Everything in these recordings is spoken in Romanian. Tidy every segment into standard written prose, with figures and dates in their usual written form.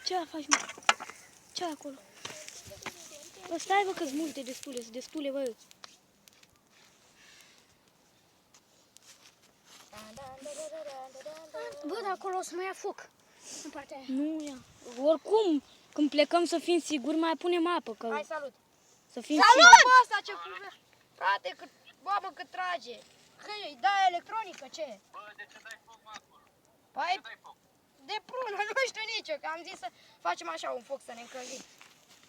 Ce faci, mă? Ce acolo? Bă, stai, bă, că-s multe, destule, bă. Bă, dar acolo o să mai ia foc. În partea aia. Nu ia. Oricum, când plecăm să fim siguri, mai punem apă, că... Hai, salut! Să fim Salut! siguri. Bă, ăsta ce fume! Frate, cât, babă, cât trage! Că e, da, electronică, ce? Bă, de ce dai foc, mă, acolo? Păi, De ce dai foc? de prună, nu știu nici eu, că am zis să facem așa un foc să ne încălzim.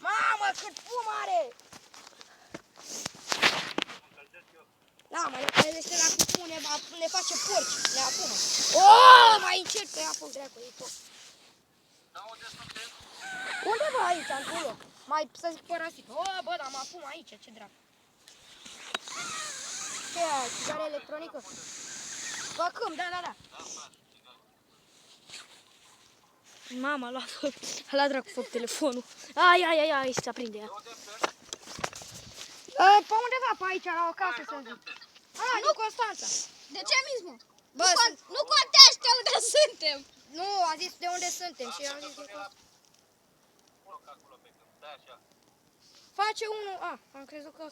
Mamă, cât fum are! Încălzesc eu. Da, mă, ne călzește la cu fum, ne face porci, ne apumă. Oh, mai încerc că ia foc, dracu, e tot. Dar unde suntem? Undeva aici, într-un loc. Mai să zic părăsit. Oh, bă, dar mă apum aici, ce dracu. Ce e aia, țigară electronică? Făcâm, da. Mama a luat dracu foc telefonul. Ai, se aprinde ea. De unde pleci? Pe undeva pe aici, la o casă, să zic. Nu, Constanța. De ce mi mă? Bă, Nu contează unde suntem. nu, a zis de unde suntem și eu am zis din Constanța. Foc acolo pe câmp, stai așa. Face unul, am crezut că,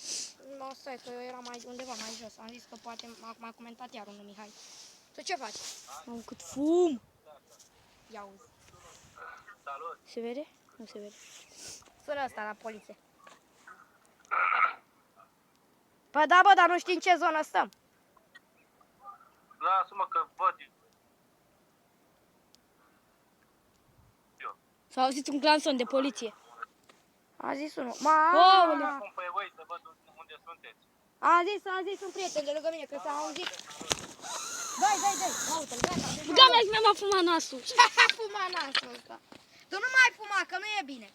nu, stai, că eu eram mai undeva mai jos. Am zis că poate m-a comentat iar unul Mihai. Tu ce faci? Am cât fum. Ia uzi. Salut! Se vede? Nu se vede. Sună ăsta la poliție. Păi da, bă, dar nu știi în ce zonă stăm. Lasă-mă că văd eu. S-a auzit un clanson de poliție. A zis unul. Aoleu. Acum pe voi să văd unde sunteți. A zis un prieten de lângă mine că s-a auzit. Dai, uite-l, gata. Doamne, mi-am fumat nasul. Fuma nasul ăsta. Tu nu mai fuma, că nu e bine.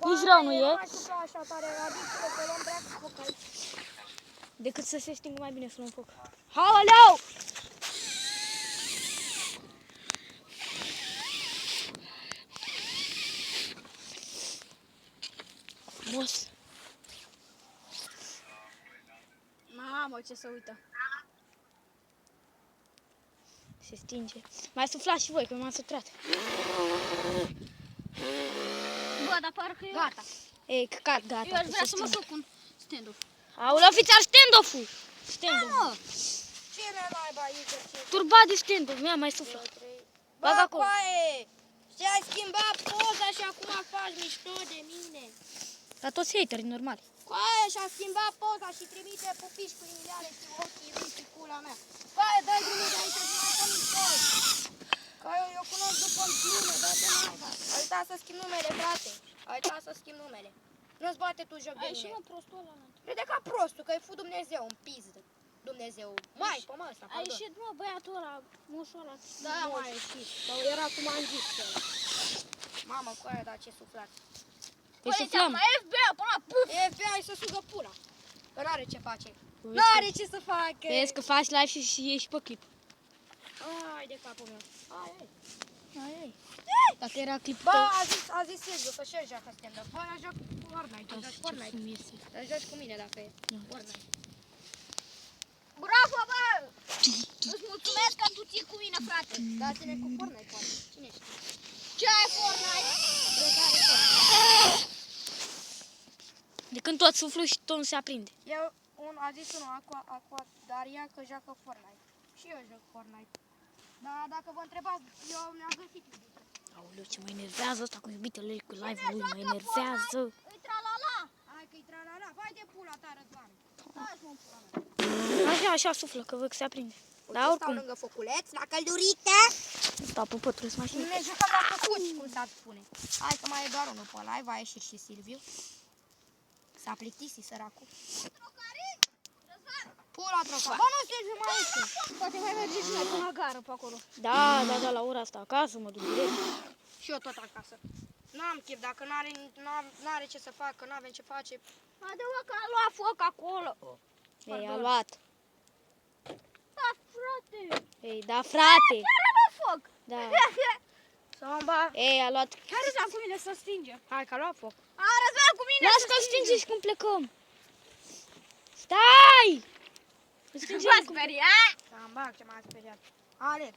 Nici rău nu Nu e. mai sufla așa tare, adică că luăm dreapta foc aici. Decât să se stingă mai bine să luăm foc. Aoleu! Frumos. Mamă, ce să uită. Se stinge. Mai suflați și voi, că m-am săturat. Bă, dar parcă eu... Gata. Ei, căcat, gata. Eu aș vrea se să mă stinge. duc un stand-off. Aoleu, fiți-ar stand-off-ul! Stand-off. Cine naiba aici? Turbat de stand-off, mi-a mai suflat. Bă, Bag acolo. coaie! Și-ai schimbat poza și acum faci mișto de mine. Dar toți haterii normali. Coaie, și-a schimbat poza și trimite pupiși cu inimioare și ochii lui și cula mea. Coaie, dă-i drumul de aici și mai fă mișto. Că eu cunosc după glume, dă-te naiba. Ai uitat să schimb numele, frate. Ai uitat să schimb numele. Nu-ți bate tu joc de Ai și mine. mă prostul ăla. Râde ca prostul, că e fu Dumnezeu în pizdă. Dumnezeu. Mai, pe mă ăsta, A pardon. ieșit, mă, băiatul ăla, moșul ăla. Da, mai a ieșit. Sau era cum am zis că ăla. Mamă, cu aia, dar ce suflat. Îi suflăm. Mai FBI până la puf. E FBI să sugă pula. Că n-are ce face. N-are ce să facă. Vezi că faci live și ieși pe clip. Ai de capul meu. Ai. Dacă era clipul Bă, tău... a zis Silviu că și el joacă stand-up. Bă, eu joc cu Fortnite. Tu joci Fortnite. Dar joci cu mine dacă e Fortnite. Bravo, bă! Îți mulțumesc că tu ții cu mine, frate. Da, ține cu Fortnite, poate. Cine știe? Ce ai Fortnite? Cred că are Fortnite. De când tot suflu și tot nu se aprinde. A zis unul, Aqua Daria, că joacă Fortnite. Și eu joc Fortnite. Dar dacă vă întrebați, eu mi-am găsit iubită. Aoleu, ce mă enervează ăsta cu iubitele lui, cu live-ul lui, mă enervează. Îi tralala. Hai că-i tralala. Vai de pula ta, Răzvan. Stai, mă, pula mea. Așa suflă, că văd că se aprinde. Uite, Dar stau oricum, lângă foculeț, la căldurită. stau pe pătru, să mașină. Ne jucăm la făcuți, cum s-ar spune. Hai că mai e doar unul pe live, a ieșit și Silviu. S-a plictisit săracul. Pula troca. Bă, nu, Silviu, mai ieși. Poate mai merge și noi până la gară pe acolo. Da, la ora asta acasă, mă duc direct. Și eu tot acasă. N-am chef, dacă n-are ce să facă, n-avem ce face. Adevăr că a luat foc acolo. Ei, a luat. Da, frate. Ei, da, frate. Chiar a luat foc. Da. Samba. Ei, a luat. Hai, Răzvan, cu mine să stinge. Hai că a luat foc. A, Răzvan, cu mine Lasă să că stinge. stinge și cum plecăm. Stai! Stinge V-ați speriat? Samba, ce m-a speriat. Alex.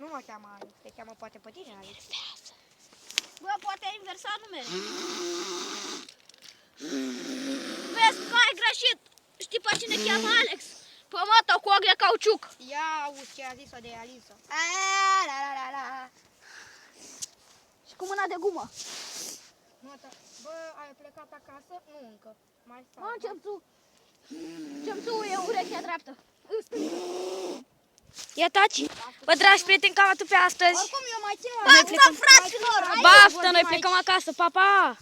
Nu mă cheamă Alex, te cheamă poate pe tine Alex. Bă, poate ai inversat numele. Vezi că ai greșit. Știi pe cine cheamă Alex? Pe moto cu ochi de cauciuc. Ia auzi ce a zis-o de Alisa. La. Și cu mâna de gumă. Bă, ai plecat acasă? Nu încă. Mai stau. Mă, ce-mi e urechea dreaptă. Ia taci. Bă, dragi prieteni, cam atât pe astăzi. Oricum eu mai țin o Baftă, fraților! Baftă, noi plecăm acasă. Pa, pa!